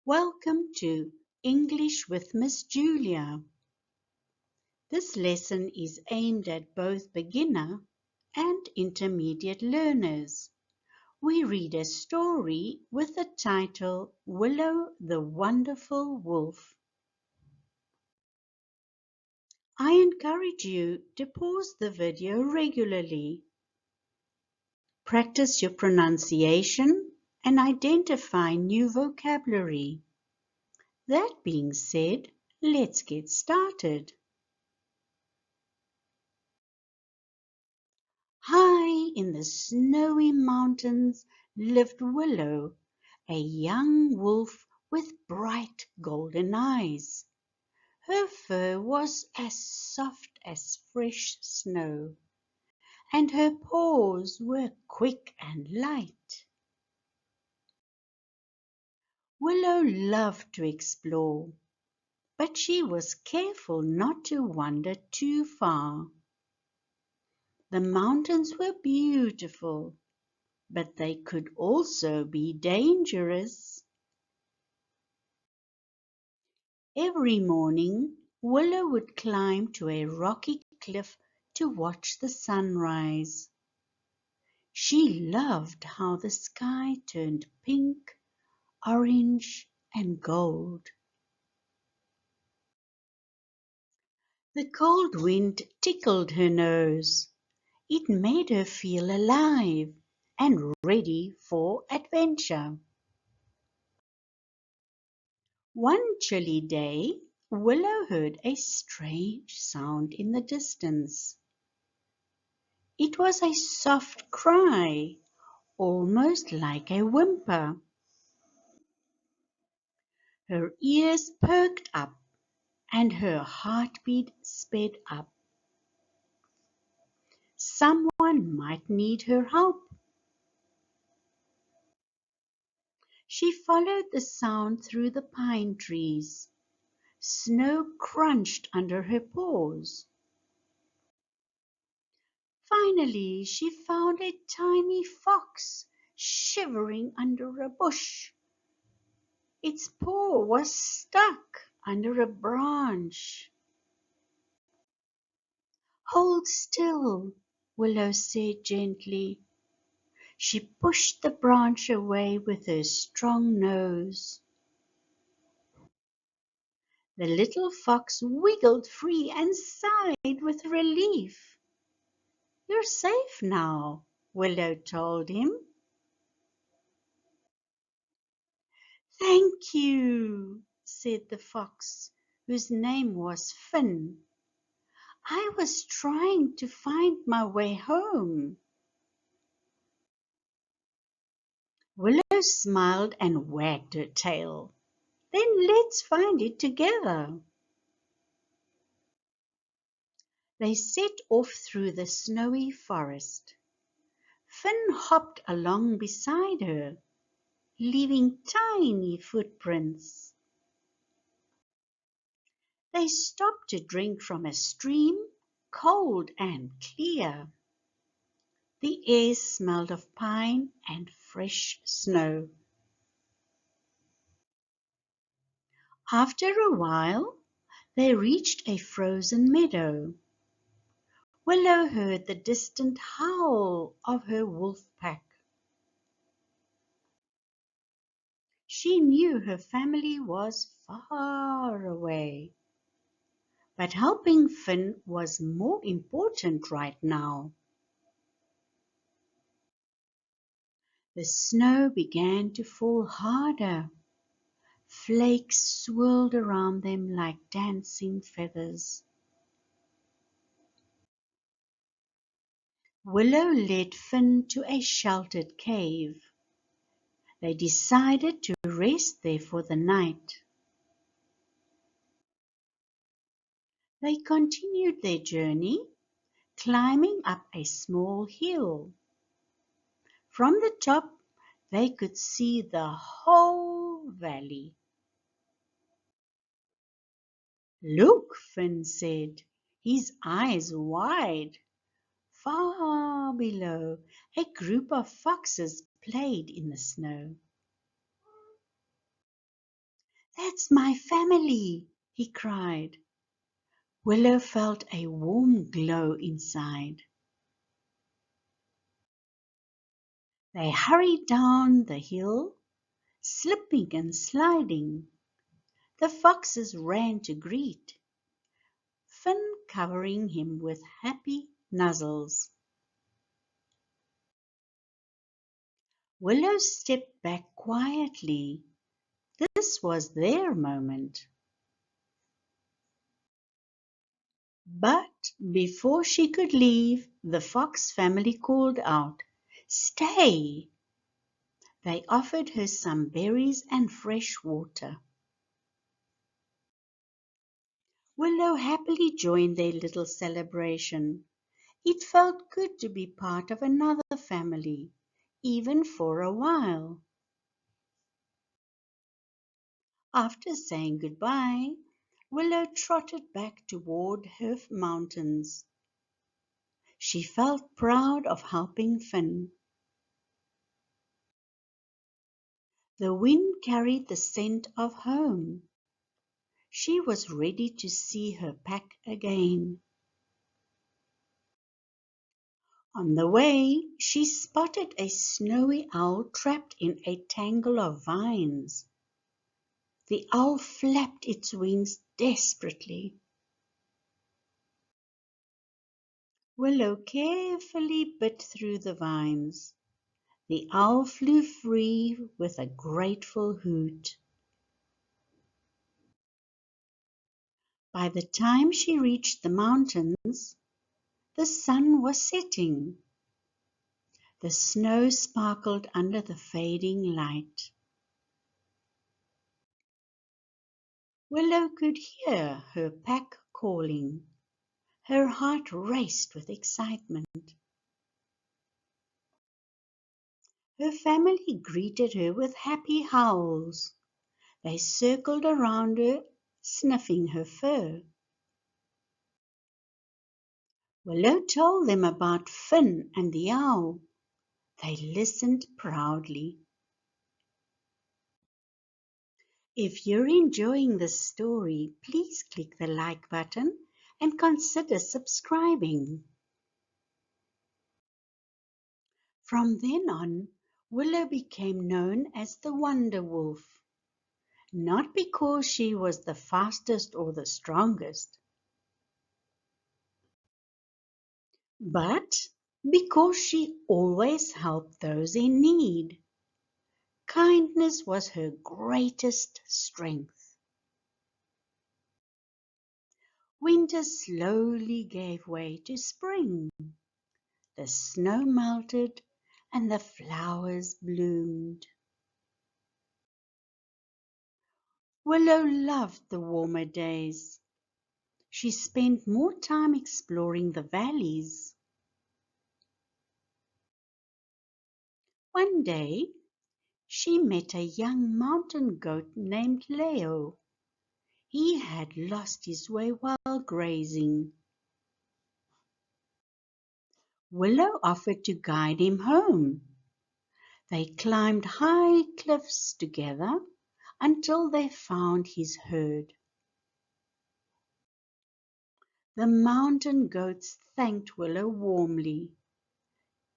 Welcome to English with Miss Julia. This lesson is aimed at both beginner and intermediate learners. We read a story with the title Willow the Wonderful Wolf. I encourage you to pause the video regularly. Practice your pronunciation and identify new vocabulary. That being said, let's get started. High in the snowy mountains lived Willow, a young wolf with bright golden eyes. Her fur was as soft as fresh snow, and her paws were quick and light. Willow loved to explore, but she was careful not to wander too far. The mountains were beautiful, but they could also be dangerous. Every morning, Willow would climb to a rocky cliff to watch the sunrise. She loved how the sky turned pink, orange, and gold. The cold wind tickled her nose. It made her feel alive and ready for adventure. One chilly day, Willow heard a strange sound in the distance. It was a soft cry, almost like a whimper. Her ears perked up and her heartbeat sped up. Someone might need her help. She followed the sound through the pine trees. Snow crunched under her paws. Finally, she found a tiny fox shivering under a bush. Its paw was stuck under a branch. "Hold still," Willow said gently. She pushed the branch away with her strong nose. The little fox wiggled free and sighed with relief. "You're safe now," Willow told him. "Thank you," said the fox, whose name was Finn. "I was trying to find my way home." Willow smiled and wagged her tail. "Then let's find it together." They set off through the snowy forest. Finn hopped along beside her, leaving tiny footprints. They stopped to drink from a stream, cold and clear. The air smelled of pine and fresh snow. After a while, they reached a frozen meadow. Willow heard the distant howl of her wolf pack. She knew her family was far away, but helping Finn was more important right now. The snow began to fall harder. Flakes swirled around them like dancing feathers. Willow led Finn to a sheltered cave. They decided to rest there for the night. They continued their journey, climbing up a small hill. From the top, they could see the whole valley. "Look," Finn said, his eyes wide. Far below, a group of foxes played in the snow. "That's my family!" he cried. Willow felt a warm glow inside. They hurried down the hill, slipping and sliding. The foxes ran to greet, Finn covering him with happy nuzzles. Willow stepped back quietly. This was their moment. But before she could leave, the fox family called out, "Stay!" They offered her some berries and fresh water. Willow happily joined their little celebration. It felt good to be part of another family, even for a while. After saying goodbye, Willow trotted back toward her mountains. She felt proud of helping Finn. The wind carried the scent of home. She was ready to see her pack again. On the way, she spotted a snowy owl trapped in a tangle of vines. The owl flapped its wings desperately. Willow carefully bit through the vines. The owl flew free with a grateful hoot. By the time she reached the mountains, the sun was setting. The snow sparkled under the fading light. Willow could hear her pack calling. Her heart raced with excitement. Her family greeted her with happy howls. They circled around her, sniffing her fur. Willow told them about Finn and the owl. They listened proudly. If you're enjoying this story, please click the like button and consider subscribing. From then on, Willow became known as the Wonder Wolf, not because she was the fastest or the strongest, but because she always helped those in need. Kindness was her greatest strength. Winter slowly gave way to spring. The snow melted and the flowers bloomed. Willow loved the warmer days. She spent more time exploring the valleys. One day, she met a young mountain goat named Leo. He had lost his way while grazing. Willow offered to guide him home. They climbed high cliffs together until they found his herd. The mountain goats thanked Willow warmly.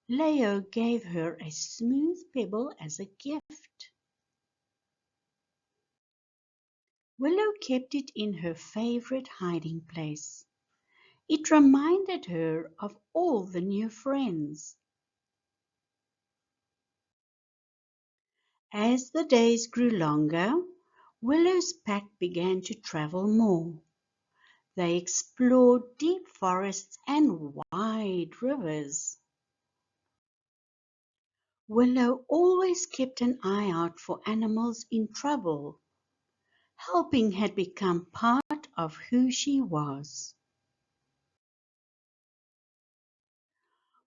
Leo gave her a smooth pebble as a gift. Willow kept it in her favorite hiding place. It reminded her of all the new friends. As the days grew longer, Willow's pack began to travel more. They explored deep forests and wide rivers. Willow always kept an eye out for animals in trouble. Helping had become part of who she was.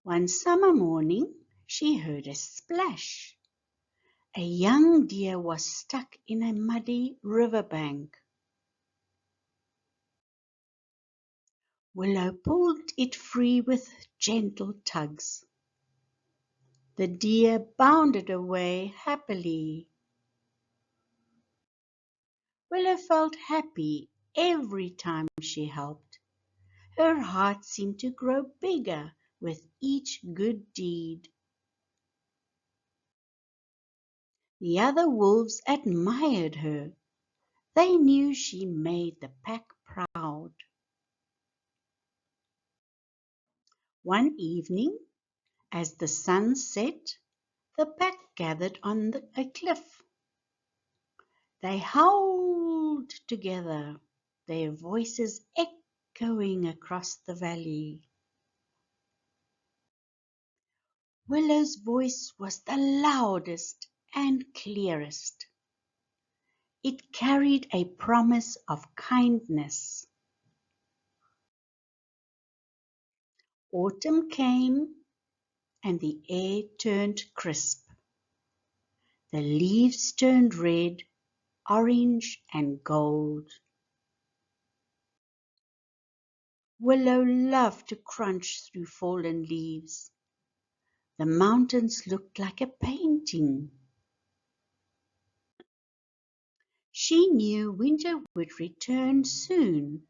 One summer morning, she heard a splash. A young deer was stuck in a muddy riverbank. Willow pulled it free with gentle tugs. The deer bounded away happily. Willow felt happy every time she helped. Her heart seemed to grow bigger with each good deed. The other wolves admired her. They knew she made the pack proud. One evening, as the sun set, the pack gathered on a cliff. They howled together, their voices echoing across the valley. Willow's voice was the loudest and clearest. It carried a promise of kindness. Autumn came and the air turned crisp. The leaves turned red, orange and gold. Willow loved to crunch through fallen leaves. The mountains looked like a painting. She knew winter would return soon,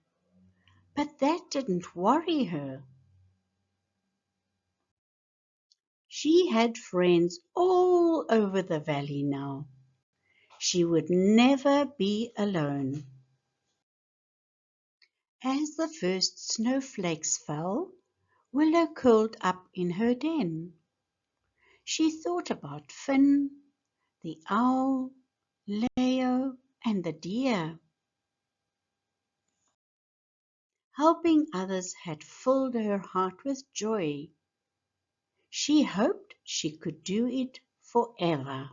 but that didn't worry her. She had friends all over the valley now. She would never be alone. As the first snowflakes fell, Willow curled up in her den. She thought about Finn, the owl, Leo, and the deer. Helping others had filled her heart with joy. She hoped she could do it forever.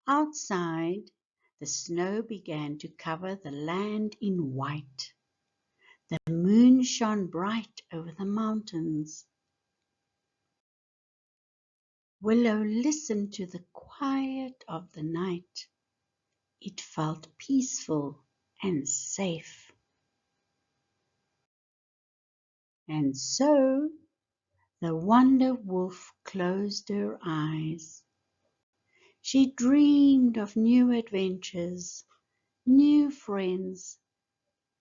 Outside, the snow began to cover the land in white. The moon shone bright over the mountains. Willow listened to the quiet of the night. It felt peaceful and safe. And so the Wonder Wolf closed her eyes. She dreamed of new adventures, new friends,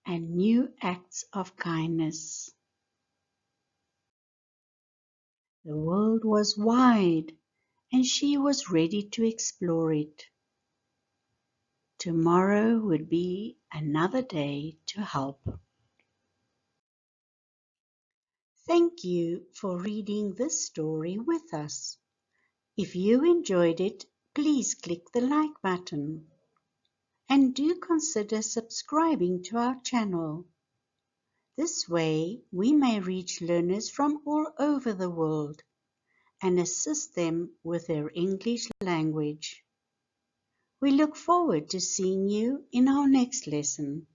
and new acts of kindness. The world was wide, and she was ready to explore it. Tomorrow would be another day to help. Thank you for reading this story with us. If you enjoyed it, please click the like button. And do consider subscribing to our channel. This way we may reach learners from all over the world and assist them with their English language. We look forward to seeing you in our next lesson.